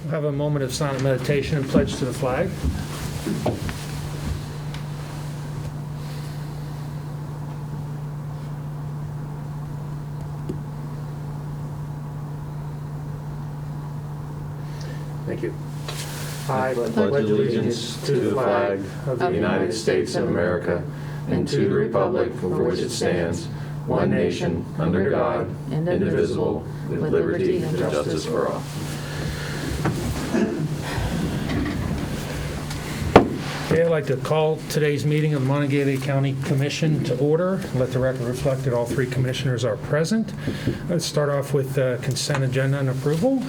We'll have a moment of silent meditation and pledge to the flag. Thank you. I pledge allegiance to the flag of the United States of America and to the republic for which it stands, one nation, under God, indivisible, with liberty and justice for all. Okay, I'd like to call today's meeting of the Monongalia County Commission to order. Let the record reflect that all three commissioners are present. Let's start off with consent agenda and approval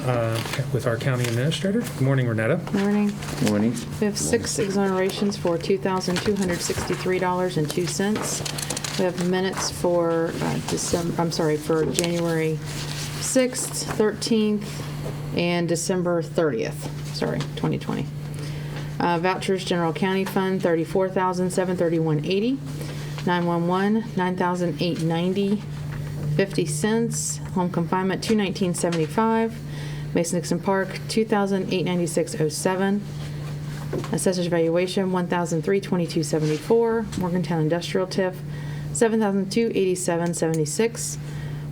with our county administrator. Good morning, Renetta. Morning. Morning. We have 6 exonerations for $2,263.02. We have minutes for for January 6th, 13th, and December 30th. 2020. Vouchers, General County Fund, $34,731.80. 911, $9,890. 50 cents. Home Confinement, $219.75. Mason-Dixon Park, $2,896.07. Assessor's Valuation, $1,322.74. Morgantown Industrial TIF, $7,287.76.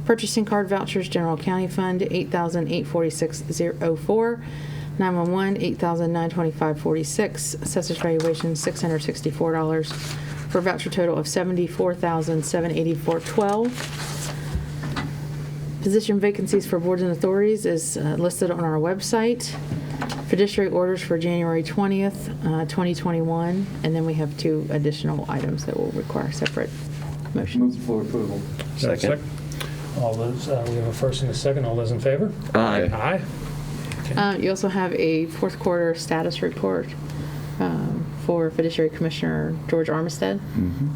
Purchasing Card Vouchers, General County Fund, $8,846.04. 911, $8,925.46. Assessor's Valuation, $664 for a voucher total of $74,784.12. Position vacancies for boards and authorities is listed on our website. Fiduciary orders for January 20th, 2021, and then we have 2 additional items that will require separate motions. Move for approval. Second. All those, we have a first and a second. All those in favor? Aye. Aye. Okay. You also have a 4th quarter status report for Fiduciary Commissioner George Armistead. Mm-hmm.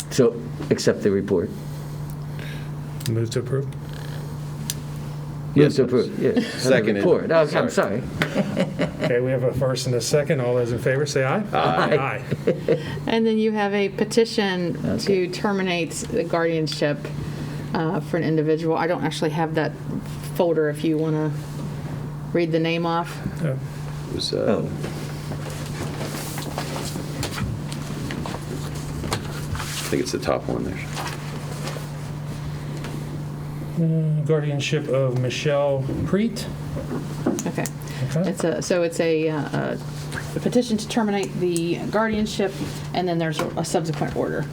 So, accept the report. Move to approve. Yes, to approve. Yes. Seconded. Report. Oh, I'm sorry. Okay, we have a first and a second. All those in favor say aye. Aye. And then you have a petition to terminate the guardianship for an individual. I don't actually have that folder if you want to read the name off. Oh. It was, Oh. I think it's the top one there. Guardianship of Michelle Preet. Okay. Okay. It's a petition to terminate the guardianship, and then there's a subsequent order.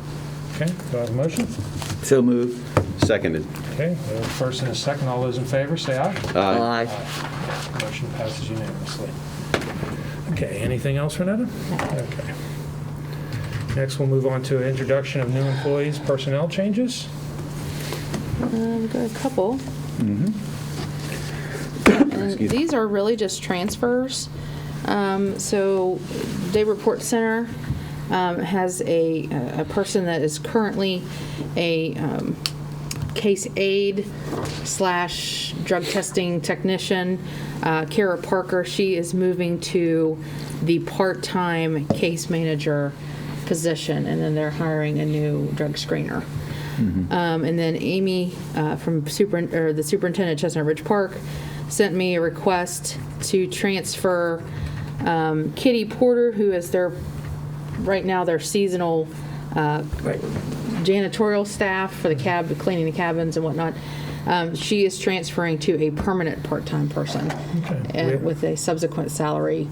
Okay, do I have a motion? So move. Seconded. Okay, we have a first and a second. All those in favor say aye. Aye. Motion passes unanimously. Okay, anything else, Renetta? Okay. Next, we'll move on to introduction of new employees, personnel changes. We've got a couple. Mm-hmm. And these are really just transfers. So Day Report Center has a person that is currently a case aide / drug testing technician, Kara Parker. She is moving to the part-time case manager position, and then they're hiring a new drug screener. Mm-hmm. And then Amy from the superintendent at Chestnut Ridge Park sent me a request to transfer Kitty Porter, who is right now their seasonal janitorial staff for the cleaning the cabins and whatnot. She is transferring to a permanent part-time person with a subsequent salary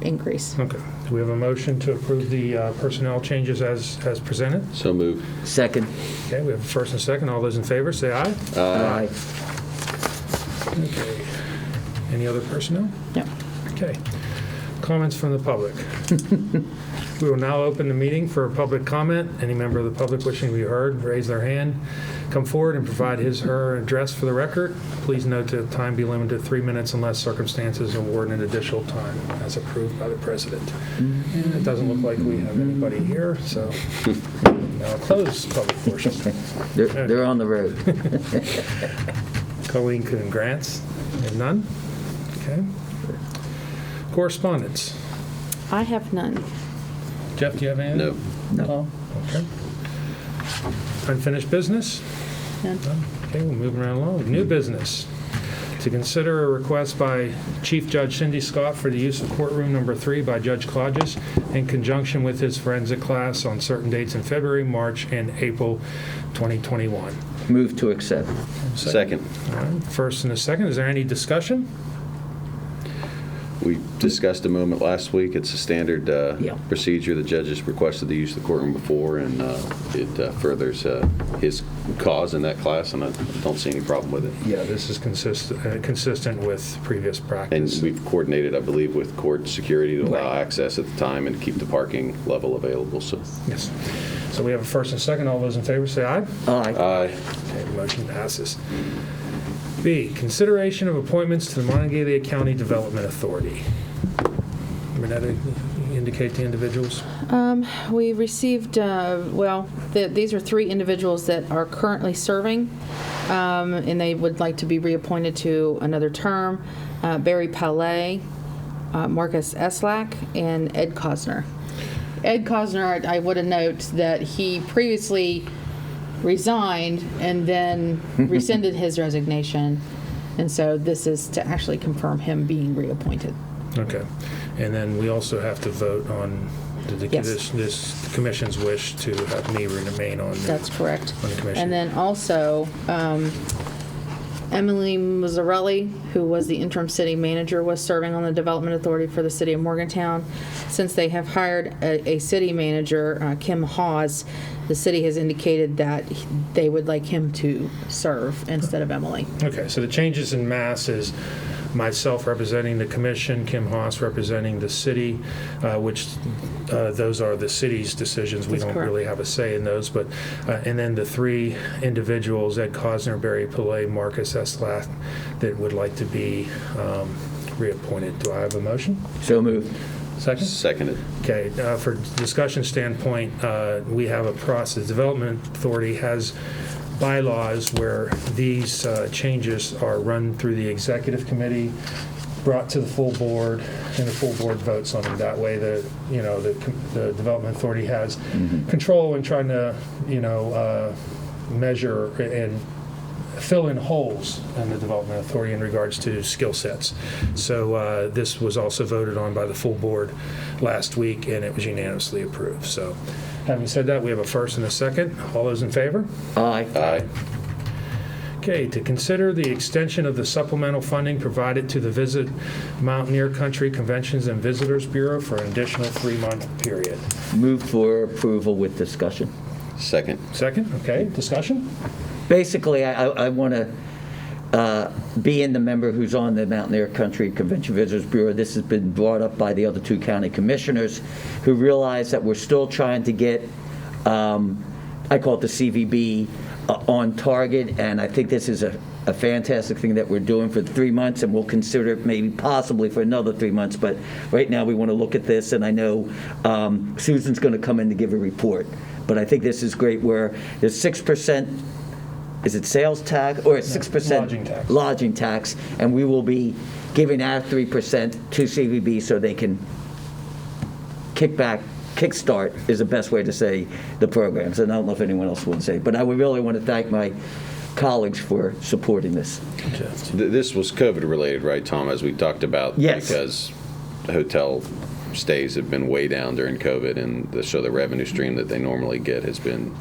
increase. Okay. Do we have a motion to approve the personnel changes as presented? So moved. Second. Okay, we have a first and a second. All those in favor say aye. Aye. Okay. Any other personnel? Yep. Okay. Comments from the public. We will now open the meeting for public comment. Any member of the public wishing to be heard, raise their hand, come forward and provide his/her address for the record. Please note that time be limited to 3 minutes unless circumstances award an additional time as approved by the president. And it doesn't look like we have anybody here, so I'll close public portion. They're on the road. Colleen congrats. We have none? Okay. Correspondence. I have none. Jeff, do you have any? No. No. Okay. Unfinished business? None. Okay, we're moving right along. New business. To consider a request by Chief Judge Cindy Scott for the use of courtroom number 3 by Judge Clodges in conjunction with his forensic class on certain dates in February, March, and April 2021. Move to accept. Second. All right, first and a second. Is there any discussion? We discussed a moment last week. It's a standard Yeah. procedure. The judges requested the use of the courtroom before, and it furthers his cause in that class, and I don't see any problem with it. Yeah, this is consistent with previous And practice. we've coordinated, I believe, with court security to allow Right. access at the time and keep the parking level available. So, Yes. So we have a first and a second. All those in favor say aye. Aye. aye. Okay, the motion passes. B, consideration of appointments to the Monongalia County Development Authority. Renetta, indicate the individuals. We received, these are 3 individuals that are currently serving, and they would like to be reappointed to another term. Barry Palais, Marcus Eslack, and Ed Cosner. Ed Cosner, I would note that he previously resigned and then rescinded his resignation, and so this is to actually confirm him being reappointed. Okay. And then we also have to vote on Yes. this commission's wish to have me remain on That's correct. the commission. And then also, Emily Mazzarelli, who was the interim city manager, was serving on the Development Authority for the city of Morgantown. Since they have hired a city manager, Kim Hawes, the city has indicated that they would like him to serve instead of Emily. Okay, so the changes in mass is myself representing the commission, Kim Haas representing the city, which those are the city's decisions. We That's don't correct. really have a say in those. But and then the 3 individuals, Ed Cosner, Barry Pillay, Marcus Eslath, that would like to be reappointed. Do I have a motion? So moved. Second? Seconded. Okay, for discussion standpoint, we have a process. Development Authority has bylaws where these changes are run through the executive committee, brought to the full board, and the full board votes on them. That way, the Development Authority has control in trying to, measure and fill in holes in the Development Authority in regards to skill sets. So this was also voted on by the full board last week, and it was unanimously approved. So having said that, we have a first and a second. All those in favor? Aye. Aye. Okay, to consider the extension of the supplemental funding provided to the Visit Mountaineer Country Conventions and Visitors Bureau for an additional 3-month period. Move for approval with discussion. Second. Second, okay, discussion? Basically, I want to be in the member who's on the Mountaineer Country Convention Visitors Bureau. This has been brought up by the other 2 county commissioners who realize that we're still trying to get, I call it the CVB, on target, and I think this is a fantastic thing that we're doing for 3 months, and we'll consider it maybe possibly for another 3 months, but right now we want to look at this, and I know Susan's going to come in to give a report, but I think this is great where there's 6%, is it sales tax, or 6%? Lodging tax. Lodging tax, and we will be giving our 3% to CVB so they can kickstart is the best way to say the programs, and I don't know if anyone else would say, but I would really want to thank my colleagues for supporting this. This was COVID-related, right, Tom, as we talked about? Yes. Because hotel stays have been way down during COVID, and so the revenue stream that they normally get has been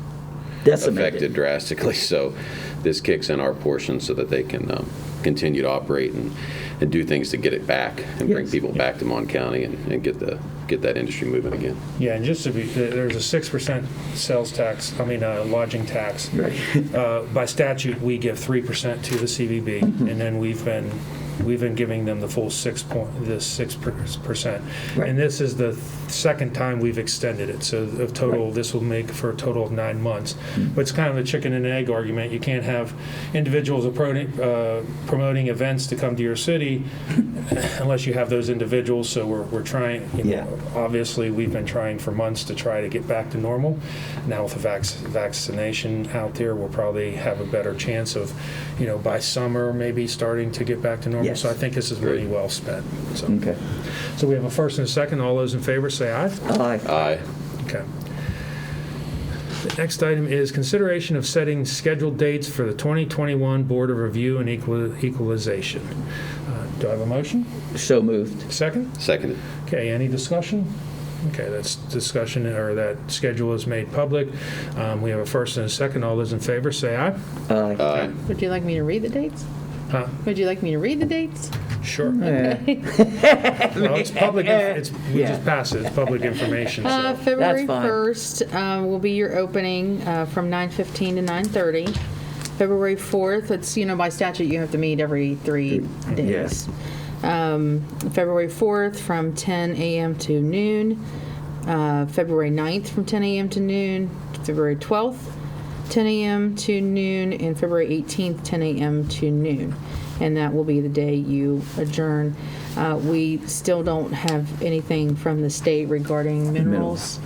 Decimated. affected drastically. So this kicks in our portion so that they can continue to operate and do things to get it back and bring Yes. people back to Mon County and get that industry moving again. Yeah, and just to be, there's a 6% sales tax, lodging tax. Right. By statute, we give 3% to the CVB, and then we've been giving them the full 6%. Right. And this is the second time we've extended it. So the total, Right. this will make for a total of 9 months. But it's kind of a chicken and egg argument. You can't have individuals promoting events to come to your city unless you have those individuals. So we're trying, Yeah. Obviously, we've been trying for months to try to get back to normal. Now with the vaccination out there, we'll probably have a better chance of, by summer, maybe starting to get back to normal. Yes. So I think this is really well spent. So. Okay. So we have a first and a second. All those in favor say aye. Aye. Aye. Okay. Next item is consideration of setting scheduled dates for the 2021 Board of Review and Equalization. Do I have a motion? So moved. Second? Seconded. Okay, any discussion? Okay, that's discussion, or that schedule is made public. We have a first and a second. All those in favor, say aye. Aye. Aye. Would you like me to read the dates? Huh? Would you like me to read the dates? Sure. Yeah. Well, it's public, we Yeah. just passed it, it's public information, so. February fine. 1st will be your opening from 9:15 to 9:30. February 4th, it's, by statute, you have to meet every 3 days. February 4th from 10 a.m. to noon. February 9th from 10 a.m. to noon. February 12th, 10 a.m. to noon. And February 18th, 10 a.m. to noon. And that will be the day you adjourn. We still don't have anything from the state regarding minerals.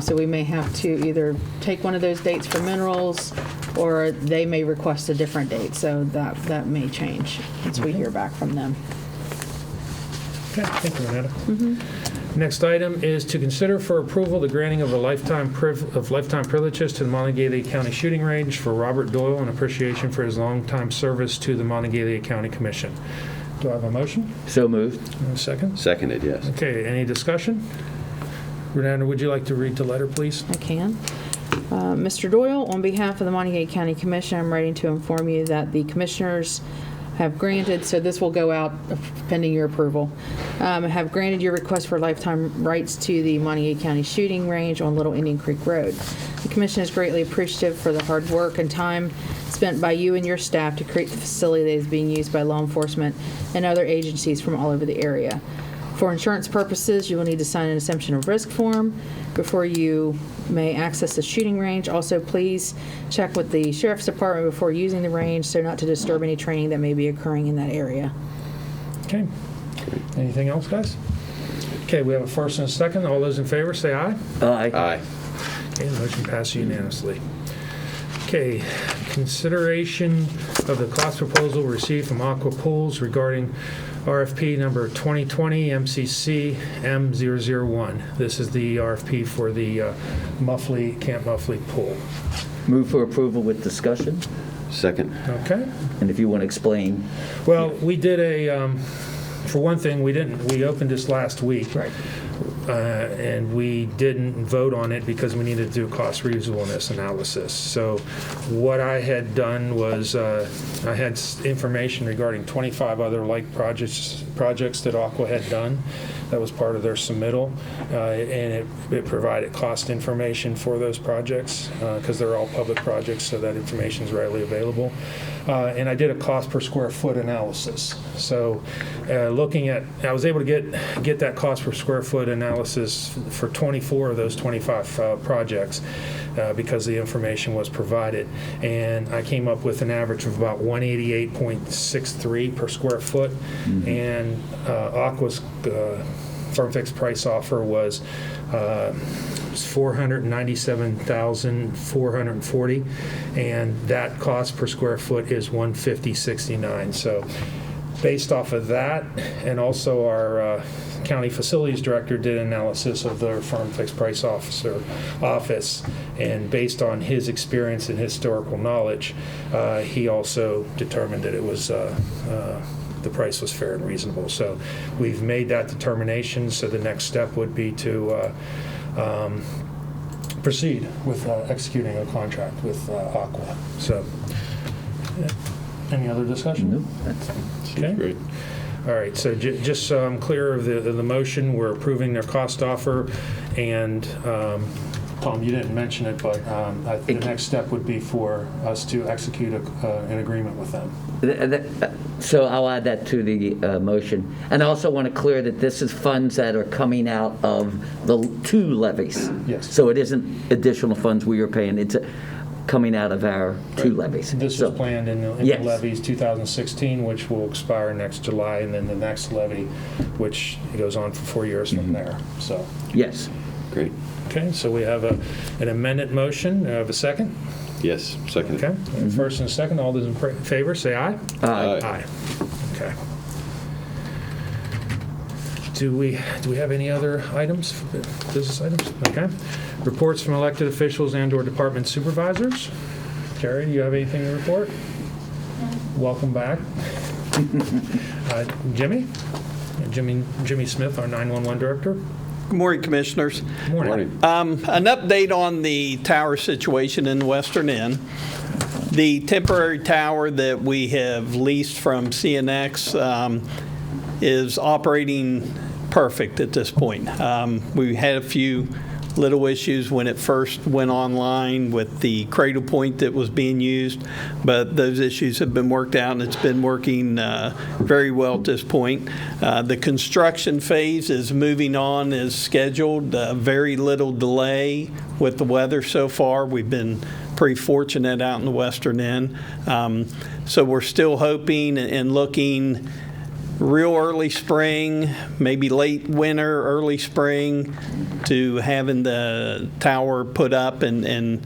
So we may have to either take one of those dates for minerals, or they may request a different date. So that may change once we hear back from them. Okay, thank you, Renetta. Next item is to consider for approval the granting of a lifetime privileges to the Monongalia County Shooting Range for Robert Doyle in appreciation for his longtime service to the Monongalia County Commission. Do I have a motion? So moved. And a second? Seconded, yes. Okay, any discussion? Renata, would you like to read the letter, please? I can. Mr. Doyle, on behalf of the Monongalia County Commission, I'm writing to inform you that the commissioners have granted, so this will go out pending your approval, have granted your request for lifetime rights to the Monongalia County Shooting Range on Little Indian Creek Road. The commission is greatly appreciative for the hard work and time spent by you and your staff to create the facility that is being used by law enforcement and other agencies from all over the area. For insurance purposes, you will need to sign an assumption of risk form before you may access the shooting range. Also, please check with the Sheriff's Department before using the range so not to disturb any training that may be occurring in that area. Okay. Anything else, guys? Okay, we have a first and a second. All those in favor, say aye. Aye. Aye. Okay, the motion passes unanimously. Okay, consideration of the cost proposal received from Aqua Pools regarding RFP number 2020 MCC M001. This is the RFP for the Camp Muffley pool. Move for approval with discussion. Second. Okay. And if you want to explain. Well, we did for one thing, we opened this last week. Right. And we didn't vote on it because we needed to do a cost reasonableness analysis. So what I had done was I had information regarding 25 other like projects that Aqua had done. That was part of their submittal, and it provided cost information for those projects because they're all public projects, so that information is readily available. And I did a cost per square foot analysis. So looking at, I was able to get that cost per square foot analysis for 24 of those 25 projects because the information was provided. And I came up with an average of about 188.63 per square foot. Mm-hmm. And Aqua's firm fixed price offer was $497,440, and that cost per square foot is $150.69. So based off of that, and also our county facilities director did an analysis of their firm fixed price office, and based on his experience and historical knowledge, he also determined that it was the price was fair and reasonable. So we've made that determination. So the next step would be to proceed with executing a contract with Aqua. So, any other discussion? No, that's Okay. Great. All right. So just so I'm clear of the motion, we're approving their cost offer, and Tom, you didn't mention it, but the next step would be for us to execute an agreement with them. So I'll add that to the motion. And I also want to clear that this is funds that are coming out of the 2 levies. Yes. So it isn't additional funds we are paying. It's coming out of our 2 levies. This So- was planned in the Yes. levies 2016, which will expire next July, and then the next levy, which goes on for 4 years from there. So, Yes. Great. okay, so we have an amended motion. Have a second? Yes, seconded. Okay. First and second. All those in favor, say aye. Aye. Aye. Okay. Do we have any other items, business items? Okay. Reports from elected officials and/or department supervisors. Jerry, do you have anything to report? Welcome back. Jimmy? Jimmy Smith, our 911 director. Good morning, Commissioners. Morning. An update on the tower situation in the Western End. The temporary tower that we have leased from CNX is operating perfect at this point. We had a few little issues when it first went online with the cradle point that was being used, but those issues have been worked out and it's been working very well at this point. The construction phase is moving on as scheduled. Very little delay with the weather so far. We've been pretty fortunate out in the Western End. So we're still hoping and looking real early spring, maybe late winter, early spring, to having the tower put up and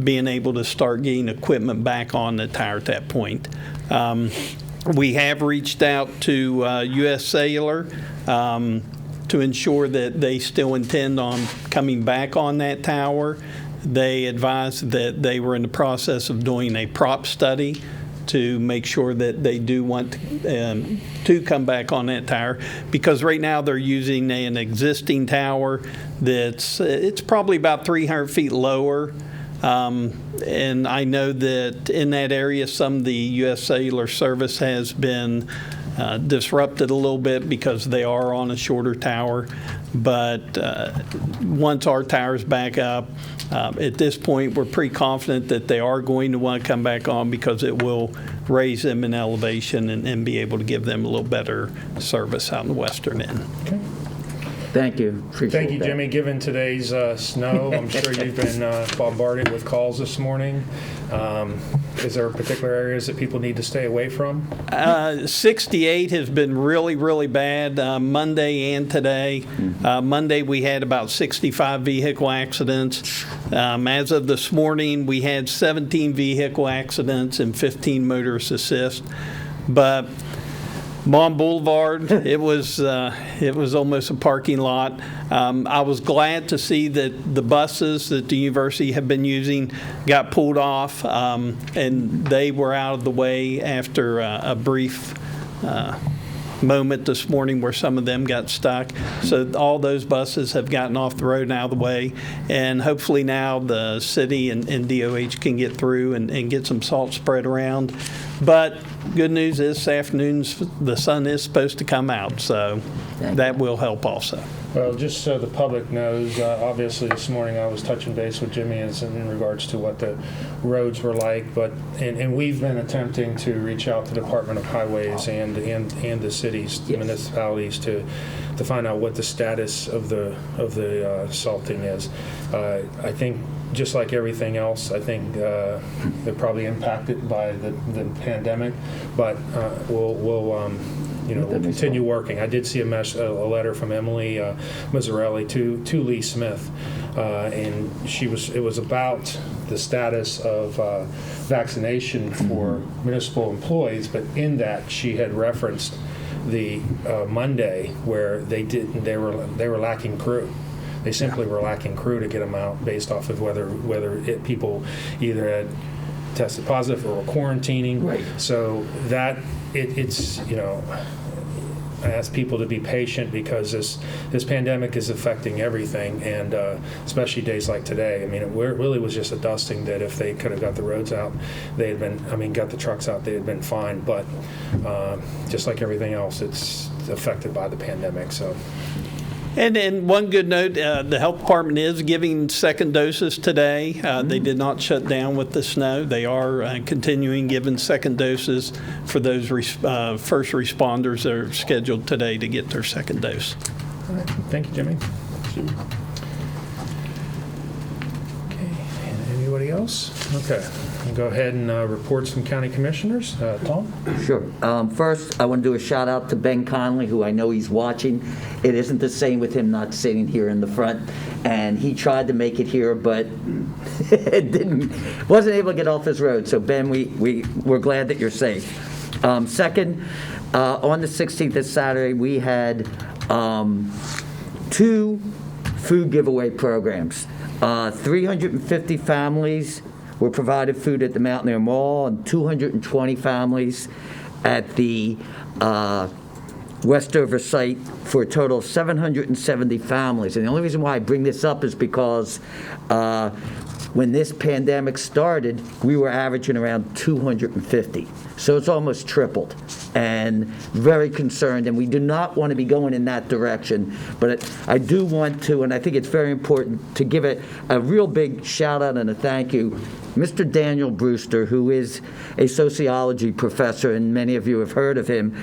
being able to start getting equipment back on the tower at that point. We have reached out to U.S. Cellular to ensure that they still intend on coming back on that tower. They advised that they were in the process of doing a prop study to make sure that they do want to come back on that tower, because right now they're using an existing tower it's probably about 300 feet lower. And I know that in that area, some of the U.S. Cellular service has been disrupted a little bit because they are on a shorter tower. But once our tower's back up, at this point, we're pretty confident that they are going to want to come back on, because it will raise them in elevation and be able to give them a little better service out in the Western End. Okay. Thank you. Appreciate Thank you, that. Jimmy. Given today's snow, I'm sure you've been bombarded with calls this morning. Is there particular areas that people need to stay away from? 68 has been really, really bad, Monday and today. Monday, we had about 65 vehicle accidents. As of this morning, we had 17 vehicle accidents and 15 motorist assist. But Mon Boulevard, it was almost a parking lot. I was glad to see that the buses that the university have been using got pulled off, and they were out of the way after a brief moment this morning where some of them got stuck. So all those buses have gotten off the road and out of the way, and hopefully now the city and DOH can get through and get some salt spread around. But good news is this afternoon the sun is supposed to come out, so that will help also. Well, just so the public knows, obviously this morning I was touching base with Jimmy in regards to what the roads were like, but and we've been attempting to reach out to the Department of Highways and the cities, municipalities to find out what the status of the salting is. I think just like everything else, I think they're probably impacted by the pandemic, but we'll continue working. I did see a letter from Emily Mazzarelli to Lee Smith, and it was about the status of vaccination for municipal employees, but in that she had referenced the Monday where they were lacking crew. They simply were lacking crew to get them out based off of whether people either had tested positive or were quarantining. Right. So that it's I ask people to be patient, because this pandemic is affecting everything, and especially days like today. I mean, it really was just a dusting that if they could have got the roads out, got the trucks out, they had been fine. But just like everything else, it's affected by the pandemic. So. And one good note, the health department is giving second doses today. They did not shut down with the snow. They are continuing giving second doses for those first responders that are scheduled today to get their second dose. All right. Thank you, Jimmy. Okay. And anybody else? Okay. We'll go ahead and reports from county commissioners. Tom? Sure. First, I want to do a shout out to Ben Conley, who I know he's watching. It isn't the same with him not sitting here in the front, and he tried to make it here, but wasn't able to get off his road. So Ben, we're glad that you're safe. Second, on the 16th, this Saturday, we had 2 food giveaway programs. 350 families were provided food at the Mountain Air Mall, and 220 families at the Westover site, for a total of 770 families. And the only reason why I bring this up is because when this pandemic started, we were averaging around 250. So it's almost tripled, and very concerned, and we do not want to be going in that direction. But I do want to, and I think it's very important, to give it a real big shout out and a thank you. Mr. Daniel Brewster, who is a sociology professor, and many of you have heard of him.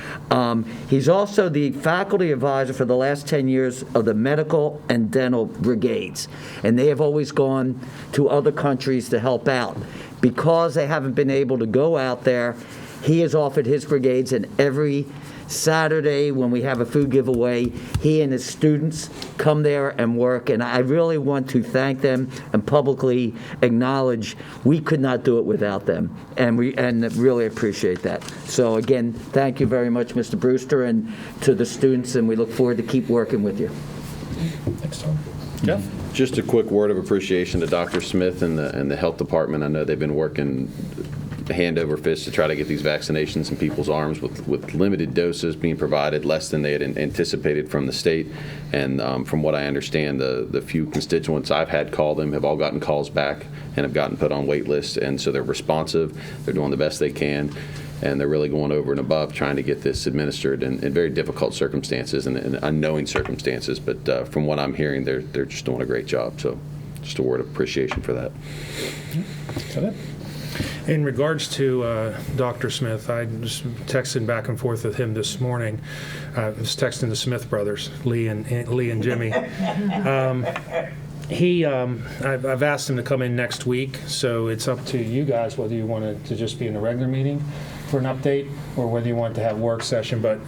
He's also the faculty advisor for the last 10 years of the medical and dental brigades. And they have always gone to other countries to help out. Because they haven't been able to go out there, he has offered his brigades, and every Saturday when we have a food giveaway, he and his students come there and work, and I really want to thank them and publicly acknowledge we could not do it without them, and really appreciate that. So again, thank you very much, Mr. Brewster, and to the students, and we look forward to keep working with you. Thanks, Tom. Jeff? Just a quick word of appreciation to Dr. Smith and the health department. I know they've been working hand over fist to try to get these vaccinations in people's arms with limited doses being provided, less than they had anticipated from the state. And from what I understand, the few constituents I've had call them have all gotten calls back and have gotten put on wait lists. And so they're responsive. They're doing the best they can. And they're really going over and above trying to get this administered in very difficult circumstances and unknowing circumstances. But from what I'm hearing, they're just doing a great job. So just a word of appreciation for that. Is that it? In regards to Dr. Smith, I just texted back and forth with him this morning. I was texting the Smith brothers, Lee and Jimmy. I've asked him to come in next week, so it's up to you guys whether you want to just be in a regular meeting for an update or whether you want to have a work session. But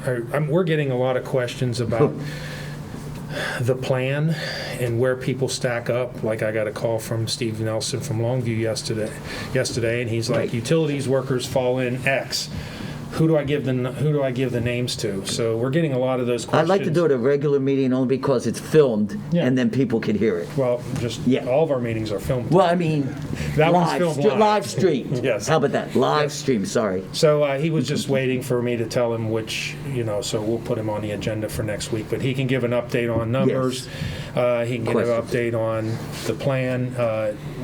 we're getting a lot of questions about the plan and where people stack up. Like I got a call from Steve Nelson from Longview yesterday, and he's like, Right. Utilities workers fall in X. Who do I give the names to? So we're getting a lot of those questions. I'd like to do it at a regular meeting only because it's filmed, Yeah. and then people can hear it. Well, just Yeah. all of our meetings are filmed. Well, I mean, That one's filmed live. live streamed. Yes. How about that? Live Yes. stream, sorry. So he was just waiting for me to tell him which, so we'll put him on the agenda for next week. But he can give an update on numbers. He can give an update on the plan.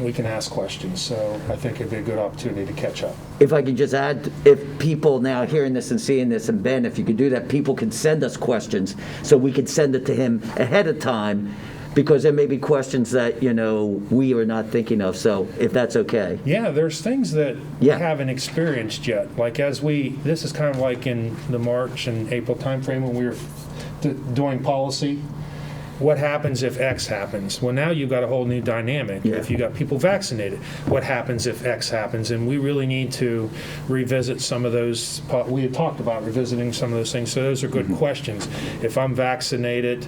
We can ask questions. So I think it'd be a good opportunity to catch up. If I could just add, if people now hearing this and seeing this, and Ben, if you could do that, people can send us questions so we could send it to him ahead of time, because there may be questions that, we are not thinking of. So if that's okay. Yeah, there's things that Yeah. we haven't experienced yet. Like this is kind of like in the March and April timeframe when we were doing policy. What happens if X happens? Well, now you've got a whole new dynamic. Yeah. If you got people vaccinated, what happens if X happens? And we really need to revisit some of those. We had talked about revisiting some of those things. So those are good questions. If I'm vaccinated,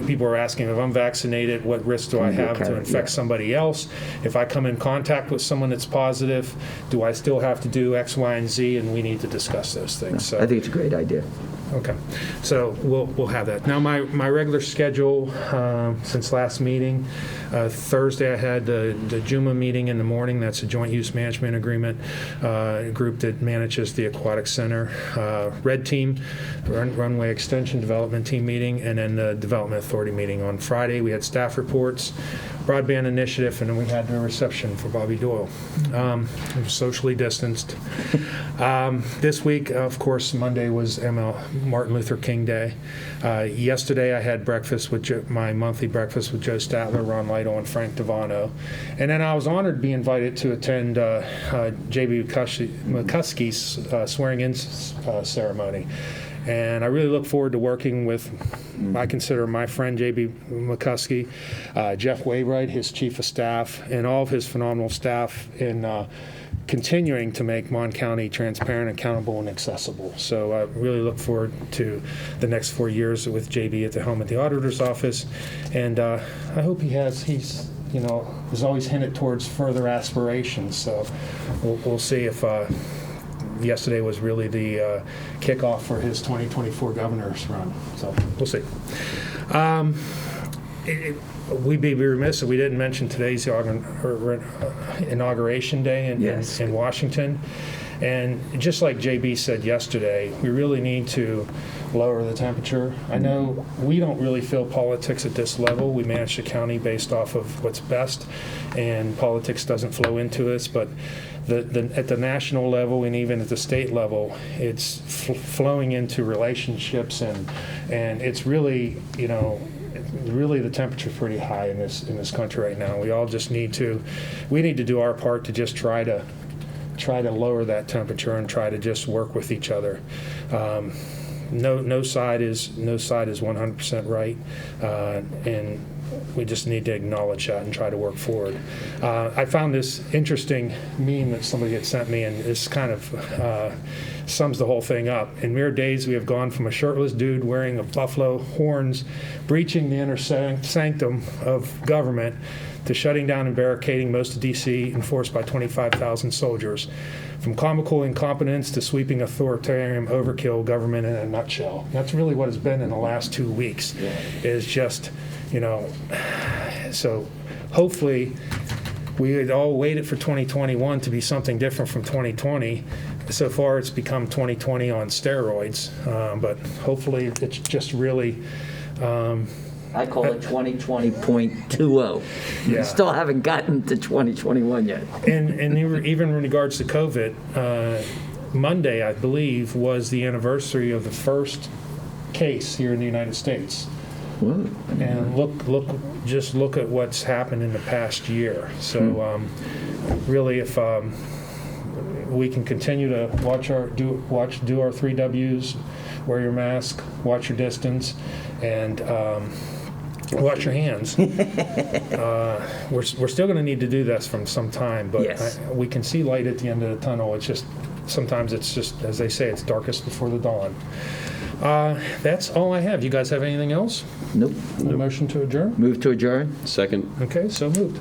people are asking, if I'm vaccinated, what risk do I have to infect somebody else? If I come in contact with someone that's positive, do I still have to do X, Y, and Z? And we need to discuss those things. So. I think it's a great idea. Okay, so we'll have that. Now, my regular schedule since last meeting, Thursday I had the JUMA meeting in the morning. That's a Joint Use Management Agreement group that manages the Aquatic Center. Red Team, Runway Extension Development Team meeting, and then the Development Authority meeting on Friday. We had staff reports, Broadband Initiative, and then we had the reception for Bobby Doyle. It was socially distanced. This week, of course, Monday was Martin Luther King Day. Yesterday, I had breakfast with my monthly breakfast with Joe Statler, Ron Lytle, and Frank Devano. And then I was honored to be invited to attend J.B. McCuskey's swearing-in ceremony. And I really look forward to working with, I consider my friend J.B. McCuskey, Jeff Waywright, his chief of staff, and all of his phenomenal staff in continuing to make Mon County transparent, accountable, and accessible. So I really look forward to the next 4 years with JB at the helm of the auditor's office. And I hope he's always hinted towards further aspirations. So we'll see if yesterday was really the kickoff for his 2024 governor's run. So we'll see. We'd be remiss if we didn't mention today's inauguration day Yes. in Washington. And just like JB said yesterday, we really need to lower the temperature. I know we don't really feel politics at this level. We manage the county based off of what's best, and politics doesn't flow into us. But at the national level and even at the state level, it's flowing into relationships, and it's really, really the temperature's pretty high in this country right now. We all just need to do our part to just try to lower that temperature and try to just work with each other. No side is 100% right, and we just need to acknowledge that and try to work forward. I found this interesting meme that somebody had sent me, and this kind of sums the whole thing up. In mere days, we have gone from a shirtless dude wearing a buffalo horns, breaching the inner sanctum of government, to shutting down and barricading most of D.C., enforced by 25,000 soldiers. From comical incompetence to sweeping authoritarian overkill, government in a nutshell. That's really what it's been in the last 2 weeks. Yeah. Is just, so hopefully we had all waited for 2021 to be something different from 2020. So far it's become 2020 on steroids, but hopefully it's just really... I call it 2020.20. Yeah. Still haven't gotten to 2021 yet. And even in regards to COVID, Monday, I believe, was the anniversary of the first case here in the United States. Whoa. And look at what's happened in the past year. So really, if we can continue to do our 3 W's, wear your mask, watch your distance, and wash your hands. We're still going to need to do this from some time, but Yes. we can see light at the end of the tunnel. It's just sometimes it's just, as they say, it's darkest before the dawn. That's all I have. You guys have anything else? Nope. A motion to adjourn? Move to adjourn? Second. Okay, so moved.